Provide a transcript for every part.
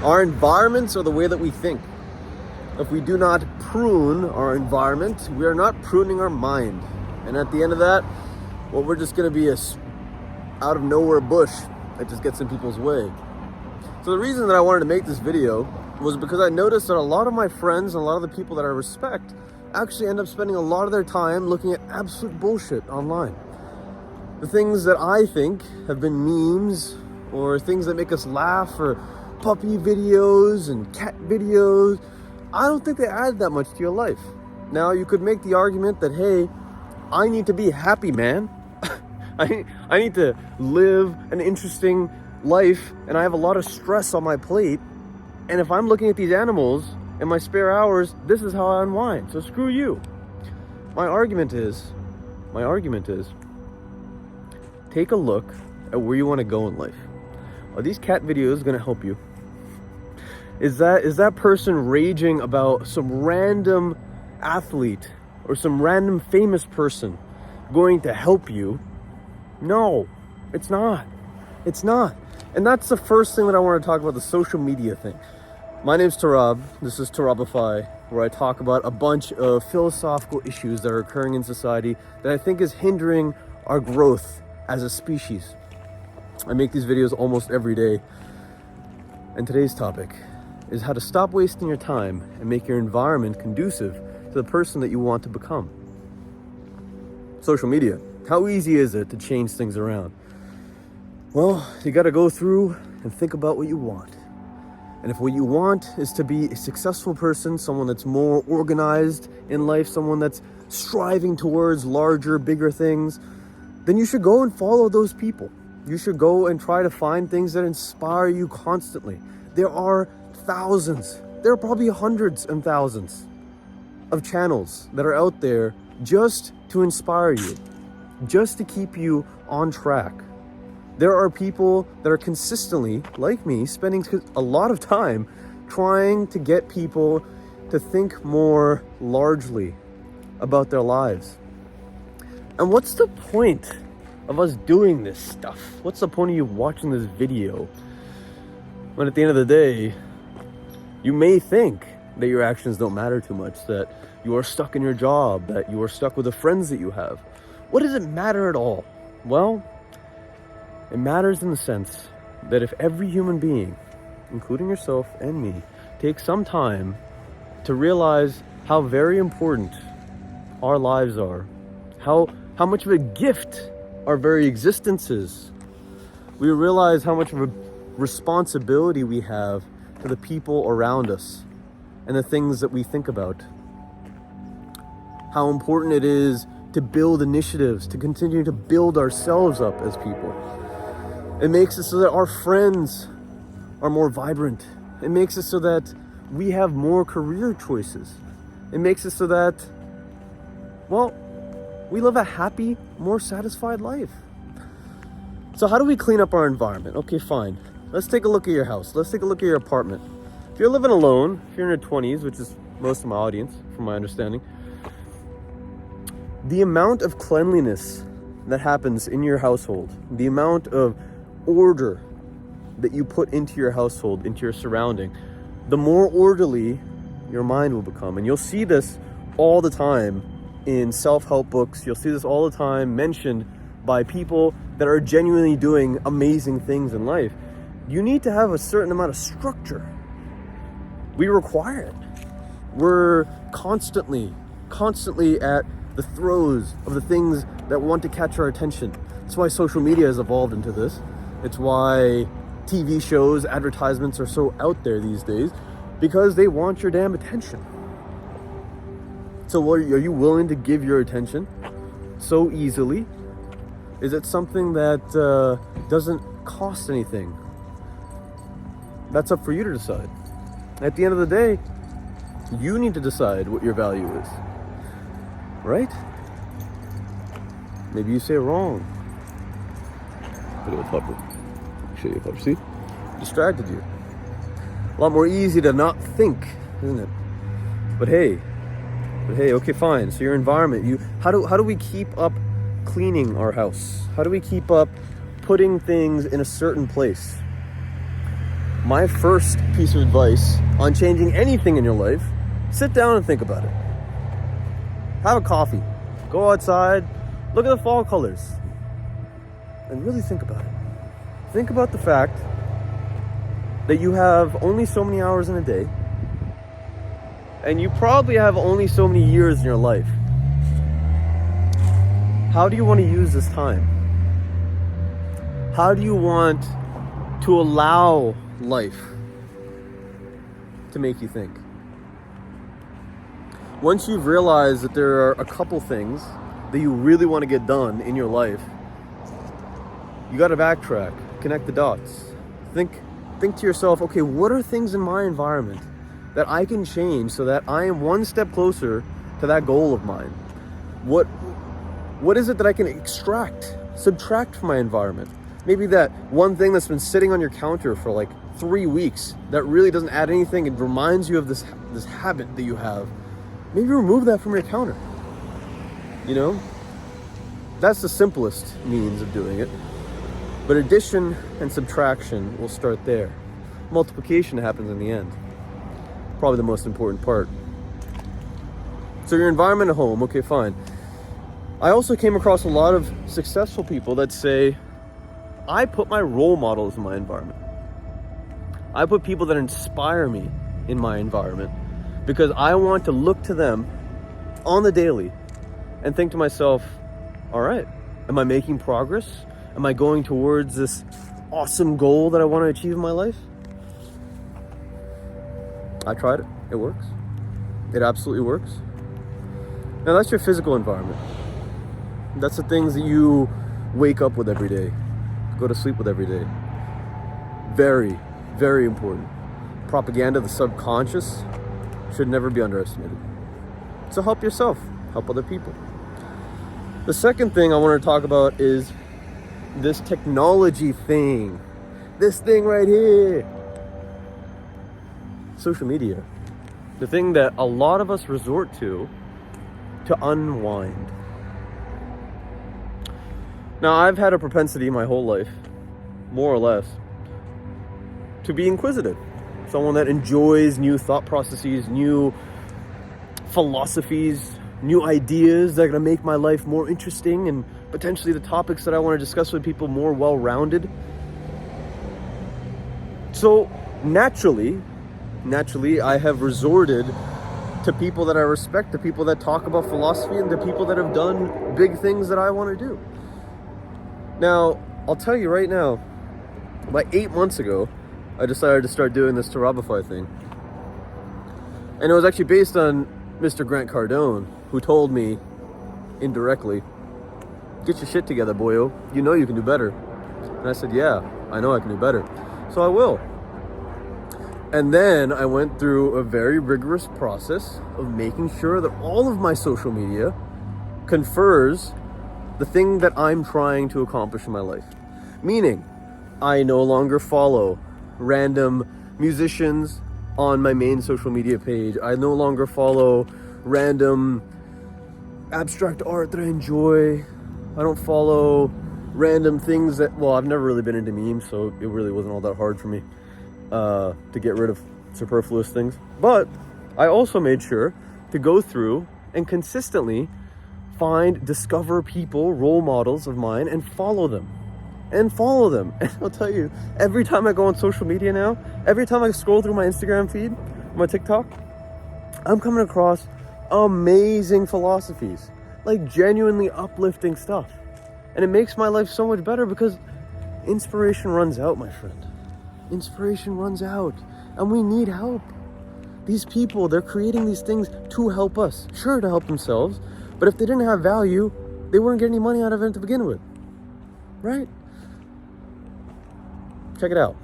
Our environments are the way that we think. If we do not prune our environment, we are not pruning our mind. And at the end of that, well, we're just going to be a out of nowhere bush that just gets in people's way. So the reason that I wanted to make this video was because I noticed that a lot of my friends and a lot of the people that I respect actually end up spending a lot of their time looking at absolute bullshit online. The things that I think have been memes or things that make us laugh or puppy videos and cat videos, I don't think they add that much to your life. Now, you could make the argument that, hey, I need to be happy, man. I need to live an interesting life, and I have a lot of stress on my plate. And if I'm looking at these animals in my spare hours, this is how I unwind. So screw you. My argument is, take a look at where you want to go in life. Are these cat videos going to help you? Is that person raging about some random athlete or some random famous person going to help you? No, it's not. It's not. And that's the first thing that I want to talk about, the social media thing. My name's Tarab. This is Tarabify, where I talk about a bunch of philosophical issues that are occurring in society that I think is hindering our growth as a species. I make these videos almost every day. And today's topic is how to stop wasting your time and make your environment conducive to the person that you want to become. Social media. How easy is it to change things around? Well, you got to go through and think about what you want. And if what you want is to be a successful person, someone that's more organized in life, someone that's striving towards larger, bigger things, then you should go and follow those people. You should go and try to find things that inspire you constantly. There are thousands, there are probably hundreds and thousands of channels that are out there just to inspire you, just to keep you on track. There are people that are consistently, like me, spending a lot of time trying to get people to think more largely about their lives. And what's the point of us doing this stuff? What's the point of you watching this video when at the end of the day, you may think that your actions don't matter too much, that you are stuck in your job, that you are stuck with the friends that you have? What does it matter at all? Well, it matters in the sense that if every human being, including yourself and me, takes some time to realize how very important our lives are, how much of a gift our very existence is, we realize how much of a responsibility we have to the people around us and the things that we think about. How important it is to build initiatives, to continue to build ourselves up as people. It makes it so that our friends are more vibrant. It makes it so that we have more career choices. It makes it so that, well, we live a happy, more satisfied life. So how do we clean up our environment? Okay, fine. Let's take a look at your house. Let's take a look at your apartment. If you're living alone, if you're in your 20s, which is most of my audience, from my understanding, the amount of cleanliness that happens in your household, the amount of order that you put into your household, into your surrounding, the more orderly your mind will become. And you'll see this all the time in self-help books. You'll see this all the time mentioned by people that are genuinely doing amazing things in life. You need to have a certain amount of structure. We require it. We're constantly at the throes of the things that want to catch our attention. That's why social media has evolved into this. It's why TV shows, advertisements are so out there these days, because they want your damn attention. So are you willing to give your attention so easily? Is it something that doesn't cost anything? That's up for you to decide. At the end of the day, you need to decide what your value is, right? Maybe you say it wrong. Bit of a flipper. Show you a flipper. See? Distracted you. A lot more easy to not think, isn't it? But hey, okay, fine. So your environment, how do we keep up cleaning our house? How do we keep up putting things in a certain place? my first piece of advice on changing anything in your life, sit down and think about it. Have a coffee, go outside, look at the fall colors, and really think about it. Think about the fact that you have only so many hours in a day, and you probably have only so many years in your life. How do you want to use this time? How do you want to allow life to make you think? Once you've realized that there are a couple things that you really want to get done in your life, you got to backtrack, connect the dots. Think to yourself, okay, what are things in my environment that I can change so that I am one step closer to that goal of mine? What is it that I can subtract from my environment? Maybe that one thing that's been sitting on your counter for like 3 weeks that really doesn't add anything. It reminds you of this habit that you have. Maybe remove that from your counter. You know, that's the simplest means of doing it. But addition and subtraction will start there. Multiplication happens in the end. Probably the most important part. So your environment at home, okay, fine. I also came across a lot of successful people that say, I put my role models in my environment. I put people that inspire me in my environment because I want to look to them on the daily and think to myself, all right, am I making progress? Am I going towards this awesome goal that I want to achieve in my life? I tried it. It works. It absolutely works. Now that's your physical environment. That's the things that you wake up with every day, go to sleep with every day. Very, very important. Propaganda, the subconscious, should never be underestimated. So help yourself, help other people. The second thing I want to talk about is this technology thing. This thing right here. Social media. The thing that a lot of us resort to unwind. Now, I've had a propensity my whole life, more or less, to be inquisitive. Someone that enjoys new thought processes, new philosophies, new ideas that are going to make my life more interesting and potentially the topics that I want to discuss with people more well-rounded. So naturally, I have resorted to people that I respect, to people that talk about philosophy, and to people that have done big things that I want to do. Now, I'll tell you right now, about 8 months ago, I decided to start doing this Terabify thing. And it was actually based on Mr. Grant Cardone, who told me indirectly, get your shit together, boyo. You know you can do better. And I said, yeah, I know I can do better. So I will. And then I went through a very rigorous process of making sure that all of my social media confers the thing that I'm trying to accomplish in my life. Meaning, I no longer follow random musicians on my main social media page. I no longer follow random abstract art that I enjoy. I don't follow random things that, well, I've never really been into memes, so it really wasn't all that hard for me to get rid of superfluous things. But I also made sure to go through and consistently discover people, role models of mine, and follow them. And I'll tell you, every time I go on social media now, every time I scroll through my Instagram feed, my TikTok, I'm coming across amazing philosophies, like genuinely uplifting stuff. And it makes my life so much better because inspiration runs out, my friend. Inspiration runs out, and we need help. These people, they're creating these things to help us. Sure, to help themselves, but if they didn't have value, they wouldn't get any money out of it to begin with. Right? Check it out.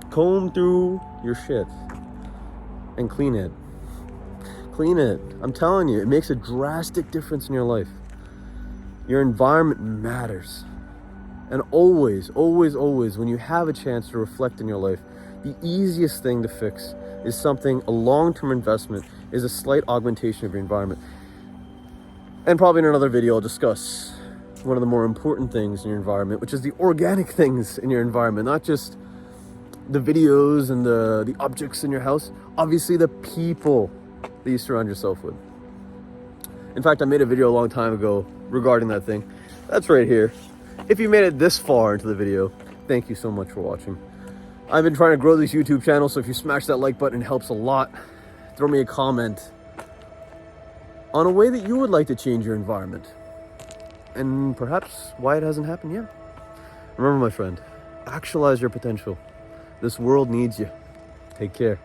Comb through your shit and clean it. Clean it. I'm telling you, it makes a drastic difference in your life. Your environment matters. And always, when you have a chance to reflect in your life, the easiest thing to fix is a long-term investment, is a slight augmentation of your environment. And probably in another video, I'll discuss one of the more important things in your environment, which is the organic things in your environment, not just the videos and the objects in your house. Obviously, the people that you surround yourself with. In fact, I made a video a long time ago regarding that thing. That's right here. If you made it this far into the video, thank you so much for watching. I've been trying to grow this YouTube channel, so if you smash that like button, it helps a lot. Throw me a comment on a way that you would like to change your environment, and perhaps why it hasn't happened yet. Remember, my friend, actualize your potential. This world needs you. Take care.